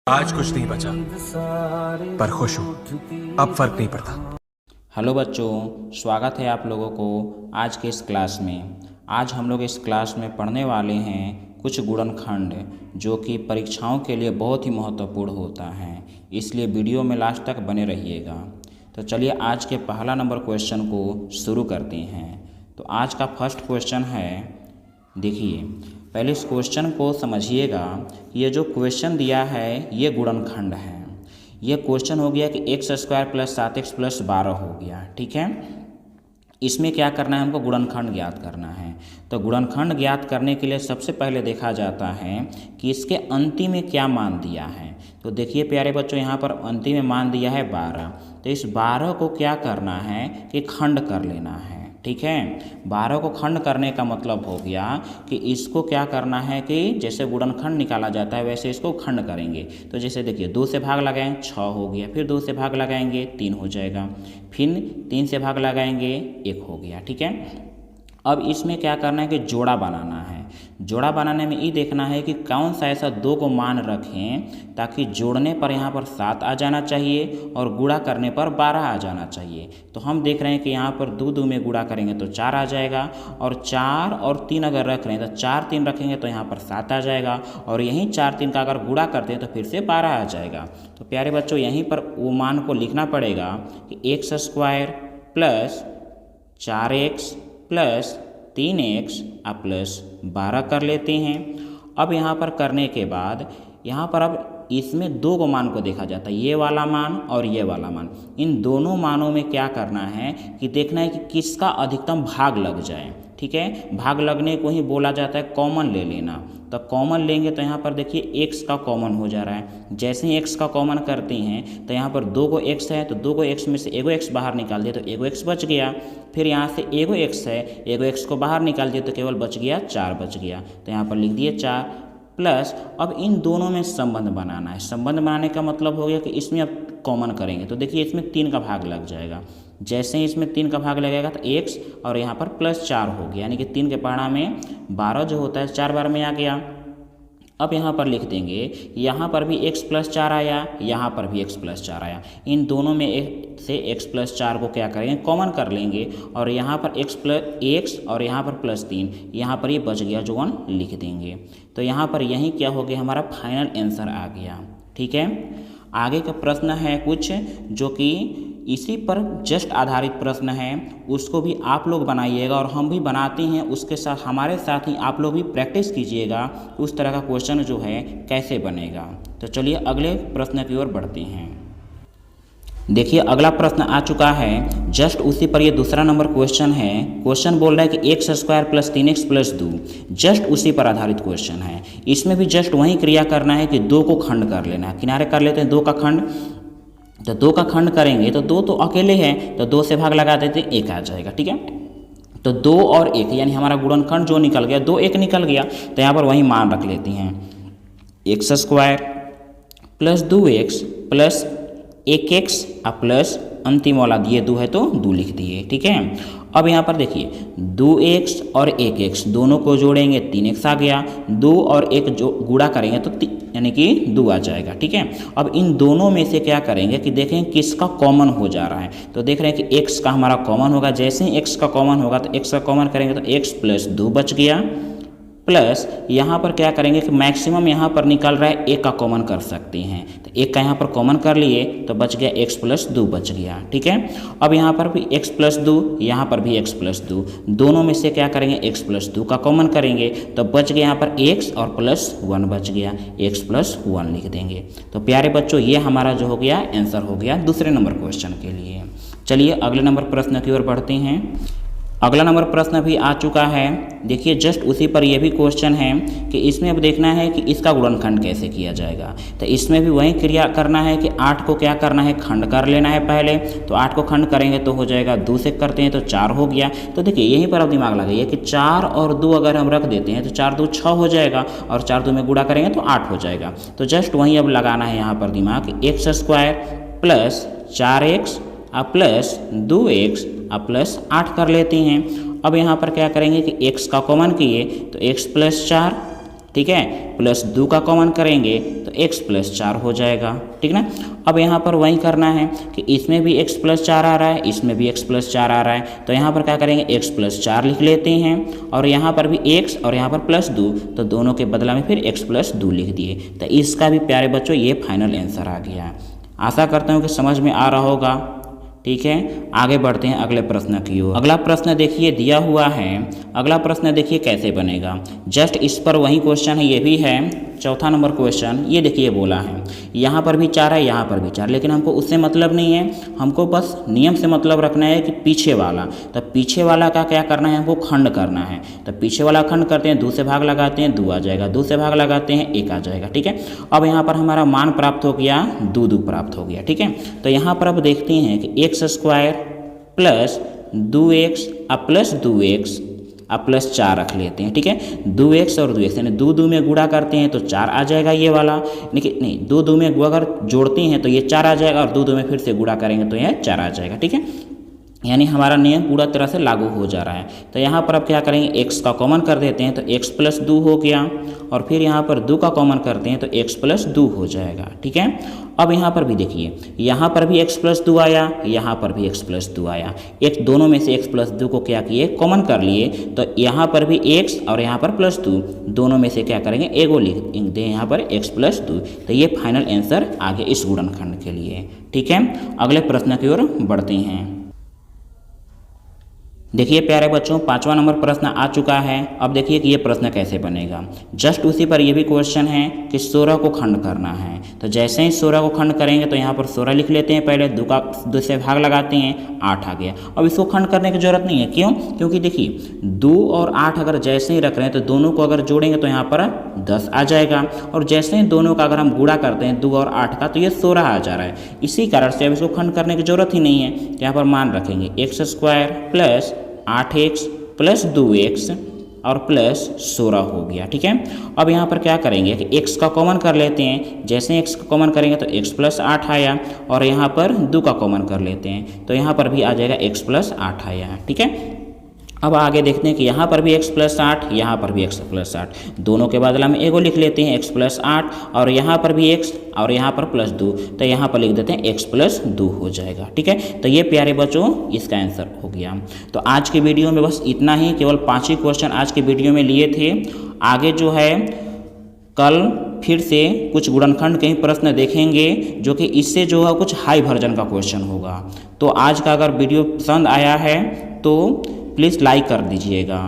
आज कुछ नहीं बचा, पर खुश हूं। अब फर्क नहीं पड़ता। हेलो बच्चों, स्वागत है आप लोगों को आज के इस क्लास में। आज हम लोग इस क्लास में पढ़ने वाले हैं कुछ गुणनखंड जो कि परीक्षाओं के लिए बहुत ही महत्वपूर्ण होता है, इसलिए वीडियो में लास्ट तक बने रहिएगा। तो चलिए आज के पहला नंबर क्वेश्चन को शुरू करते हैं। तो आज का फर्स्ट क्वेश्चन है, देखिए पहले इस क्वेश्चन को समझिएगा। ये जो क्वेश्चन दिया है ये गुणनखंड है। ये क्वेश्चन हो गया कि x² + 7x + 12 हो गया, ठीक है। इसमें क्या करना है, हमको गुणनखंड ज्ञात करना है। तो गुणनखंड ज्ञात करने के लिए सबसे पहले देखा जाता है कि इसके अंतिम में क्या मान दिया है। तो देखिए प्यारे बच्चों, यहाँ पर अंतिम में मान दिया है 12। तो इस 12 को क्या करना है कि खंड कर लेना है, ठीक है। 12 को खंड करने का मतलब हो गया कि इसको क्या करना है कि जैसे गुणनखंड निकाला जाता है वैसे इसको खंड करेंगे। तो जैसे देखिए 2 से भाग लगाएं 6 हो गया, फिर 2 से भाग लगाएंगे 3 हो जाएगा, फिर 3 से भाग लगाएंगे 1 हो गया, ठीक है। अब इसमें क्या करना है कि जोड़ा बनाना है। जोड़ा बनाने में ये देखना है कि कौन सा ऐसा 2 को मान रखें ताकि जोड़ने पर यहाँ पर 7 आ जाना चाहिए और गुणा करने पर 12 आ जाना चाहिए। तो हम देख रहे हैं कि यहाँ पर 2 में गुणा करेंगे तो 4 आ जाएगा, और 4 और 3 अगर रख रहे हैं तो 4 3 रखेंगे तो यहाँ पर 7 आ जाएगा, और यहीं 4 3 का अगर गुणा करते हैं तो फिर से 12 आ जाएगा। तो प्यारे बच्चों यहीं पर वो मान को लिखना पड़ेगा कि x² + 4x + 3x + 12 कर लेते हैं। अब यहाँ पर करने के बाद यहाँ पर अब इसमें 2 को मान को देखा जाता है, ये वाला मान और ये वाला मान। इन दोनों मानों में क्या करना है कि देखना है कि किसका अधिकतम भाग लग जाए, ठीक है। भाग लगने को ही बोला जाता है कॉमन ले लेना। तो कॉमन लेंगे तो यहाँ पर देखिए x का कॉमन हो जा रहा है। जैसे ही x का कॉमन करते हैं तो यहाँ पर 2 को x है तो 2 को x में से एगो x बाहर निकाल दिया तो एगो x बच गया। फिर यहाँ से एगो x है, एगो x को बाहर निकाल दिया तो केवल बच गया 4 बच गया। तो यहाँ पर लिख दिए 4 प्लस। अब इन दोनों में संबंध बनाना है। संबंध बनाने का मतलब हो गया कि इसमें अब कॉमन करेंगे तो देखिए इसमें 3 का भाग लग जाएगा। जैसे ही इसमें 3 का भाग लगेगा तो x और यहाँ पर +4 हो गया, यानी कि 3 के पहाड़ा में 12 जो होता है 4 बार में आ गया। अब यहाँ पर लिख देंगे, यहाँ पर भी x + 4 आया, यहाँ पर भी x + 4 आया। इन दोनों में से x + 4 को क्या करेंगे, कॉमन कर लेंगे, और यहाँ पर x और यहाँ पर +3, यहाँ पर ये बच गया जो 1 लिख देंगे। तो यहाँ पर यही क्या हो गया, हमारा फाइनल आंसर आ गया, ठीक है। आगे का प्रश्न है कुछ जो कि इसी पर जस्ट आधारित प्रश्न है, उसको भी आप लोग बनाइएगा और हम भी बनाते हैं, उसके साथ हमारे साथ ही आप लोग भी प्रैक्टिस कीजिएगा उस तरह का क्वेश्चन जो है कैसे बनेगा। तो चलिए अगले प्रश्न की ओर बढ़ते हैं। देखिए अगला प्रश्न आ चुका है, जस्ट उसी पर ये दूसरा नंबर क्वेश्चन है। क्वेश्चन बोल रहा है कि x² + 3x + 2, जस्ट उसी पर आधारित क्वेश्चन है। इसमें भी जस्ट वही क्रिया करना है कि 2 को खंड कर लेना है। किनारे कर लेते हैं 2 का खंड, तो 2 का खंड करेंगे तो 2 तो अकेले हैं तो 2 से भाग लगा देते हैं 1 आ जाएगा, ठीक है। तो 2 और 1 यानी हमारा गुणनखंड जो निकल गया 2 1 निकल गया, तो यहाँ पर वही मान रख लेते हैं x² + 2x + 1x प्लस अंतिम वाला दिए 2 है तो 2 लिख दिए, ठीक है। अब यहाँ पर देखिए 2x और 1x दोनों को जोड़ेंगे 3x आ गया, 2 और 1 जो गुणा करेंगे तो यानी कि 2 आ जाएगा, ठीक है। अब इन दोनों में से क्या करेंगे कि देखें किसका कॉमन हो जा रहा है। तो देख रहे हैं कि x का हमारा कॉमन होगा, जैसे ही x का कॉमन होगा तो x का कॉमन करेंगे तो x + 2 बच गया, प्लस यहाँ पर क्या करेंगे कि मैक्सिमम यहाँ पर निकल रहा है 1 का कॉमन कर सकते हैं, तो 1 का यहाँ पर कॉमन कर लिए तो बच गया x + 2 बच गया, ठीक है। अब यहाँ पर भी x + 2, यहाँ पर भी x + 2, दोनों में से क्या करेंगे x + 2 का कॉमन करेंगे तो बच गया यहाँ पर x और +1 बच गया, x + 1 लिख देंगे। तो प्यारे बच्चों ये हमारा जो हो गया आंसर हो गया दूसरे नंबर क्वेश्चन के लिए। चलिए अगले नंबर प्रश्न की ओर बढ़ते हैं। अगला नंबर प्रश्न भी आ चुका है। देखिए जस्ट उसी पर यह भी क्वेश्चन है कि इसमें अब देखना है कि इसका गुणनखंड कैसे किया जाएगा। तो इसमें भी वही क्रिया करना है कि 8 को क्या करना है, खंड कर लेना है पहले। तो 8 को खंड करेंगे तो हो जाएगा, 2 से करते हैं तो 4 हो गया। तो देखिए यहीं पर अब दिमाग लगाइए कि 4 और 2 अगर हम रख देते हैं तो 4 2 6 हो जाएगा, और 4 2 में गुणा करेंगे तो 8 हो जाएगा। तो जस्ट वहीं अब लगाना है यहाँ पर दिमाग, x² + 4x + 2x + 8 कर लेते हैं। अब यहाँ पर क्या करेंगे कि x का कॉमन किए तो x + 4 ठीक है, प्लस 2 का कॉमन करेंगे तो x प्लस 4 हो जाएगा, ठीक ना। अब यहाँ पर वही करना है कि इसमें भी x प्लस 4 आ रहा है, इसमें भी x प्लस 4 आ रहा है, तो यहाँ पर क्या करेंगे x प्लस 4 लिख लेते हैं और यहाँ पर भी x और यहाँ पर प्लस 2, तो दोनों के बदला में फिर x प्लस 2 लिख दिए। तो इसका भी प्यारे बच्चों ये फाइनल आंसर आ गया। आशा करता हूँ कि समझ में आ रहा होगा, ठीक है। आगे बढ़ते हैं अगले प्रश्न की ओर। अगला प्रश्न देखिए दिया हुआ है, अगला प्रश्न देखिए कैसे बनेगा। जस्ट इस पर वही क्वेश्चन है, ये भी है चौथा नंबर क्वेश्चन। ये देखिए बोला है यहाँ पर भी 4 है, यहाँ पर भी 4, लेकिन हमको उससे मतलब नहीं है, हमको बस नियम से मतलब रखना है कि पीछे वाला। तो पीछे वाला का क्या करना है, हमको खंड करना है। तो पीछे वाला खंड करते हैं, 2 से भाग लगाते हैं 2 आ जाएगा, 2 से भाग लगाते हैं 1 आ जाएगा, ठीक है। अब यहाँ पर हमारा मान प्राप्त हो गया, 2 प्राप्त हो गया, ठीक है। तो यहाँ पर अब देखते हैं कि x स्क्वायर प्लस 2x अब प्लस 2x अब प्लस 4 रख लेते हैं, ठीक है। 2x और 2x यानी 2 में गुणा करते हैं तो 4 आ जाएगा ये वाला, नहीं 2 में अगर जोड़ते हैं तो ये 4 आ जाएगा और 2 में फिर से गुणा करेंगे तो यह 4 आ जाएगा, ठीक है। यानी हमारा नियम पूरा तरह से लागू हो जा रहा है। तो यहाँ पर अब क्या करेंगे, x का कॉमन कर देते हैं तो x प्लस 2 हो गया और फिर यहाँ पर 2 का कॉमन करते हैं तो x प्लस 2 हो जाएगा, ठीक है। अब यहाँ पर भी देखिए, यहाँ पर भी x प्लस 2 आया, यहाँ पर भी x प्लस 2 आया। एक दोनों में से x प्लस 2 को क्या किए, कॉमन कर लिए, तो यहाँ पर भी x और यहाँ पर प्लस 2, दोनों में से क्या करेंगे, एगो लिख दें यहाँ पर x प्लस 2। तो ये फाइनल आंसर आ गया इस गुणनखंड के लिए, ठीक है। अगले प्रश्न की ओर बढ़ते हैं। देखिए प्यारे बच्चों, 5वां नंबर प्रश्न आ चुका है। अब देखिए कि ये प्रश्न कैसे बनेगा। जस्ट उसी पर ये भी क्वेश्चन है कि 16 को खंड करना है। तो जैसे ही 16 को खंड करेंगे तो यहाँ पर 16 लिख लेते हैं, पहले 2 से भाग लगाते हैं, 8 आ गया। अब इसको खंड करने की जरूरत नहीं है, क्यों? क्योंकि देखिए 2 और 8 अगर जैसे ही रख रहे हैं तो दोनों को अगर जोड़ेंगे तो यहाँ पर 10 आ जाएगा, और जैसे ही दोनों का अगर हम गुणा करते हैं 2 और 8 का तो ये 16 आ जा रहा है। इसी कारण से अब इसको खंड करने की जरूरत ही नहीं है। यहाँ पर मान रखेंगे x square plus 8x plus 2x और प्लस 16 हो गया, ठीक है। अब यहाँ पर क्या करेंगे कि x का कॉमन कर लेते हैं। जैसे ही x का कॉमन करेंगे तो x प्लस 8 आया, और यहाँ पर 2 का कॉमन कर लेते हैं तो यहाँ पर भी आ जाएगा x प्लस 8 आया, ठीक है। अब आगे देखते हैं कि यहाँ पर भी x प्लस 8, यहाँ पर भी x प्लस 8, दोनों के बदला में एगो लिख लेते हैं x प्लस 8, और यहाँ पर भी x और यहाँ पर प्लस 2, तो यहाँ पर लिख देते हैं x प्लस 2 हो जाएगा, ठीक है। तो ये प्यारे बच्चों इसका आंसर हो गया। तो आज की वीडियो में बस इतना ही, केवल 5 ही क्वेश्चन आज की वीडियो में लिए थे। आगे जो है कल फिर से कुछ गुणनखंड के ही प्रश्न देखेंगे, जो कि इससे जो है कुछ हाई वर्जन का क्वेश्चन होगा। तो आज का अगर वीडियो पसंद आया है तो प्लीज़ लाइक कर दीजिएगा।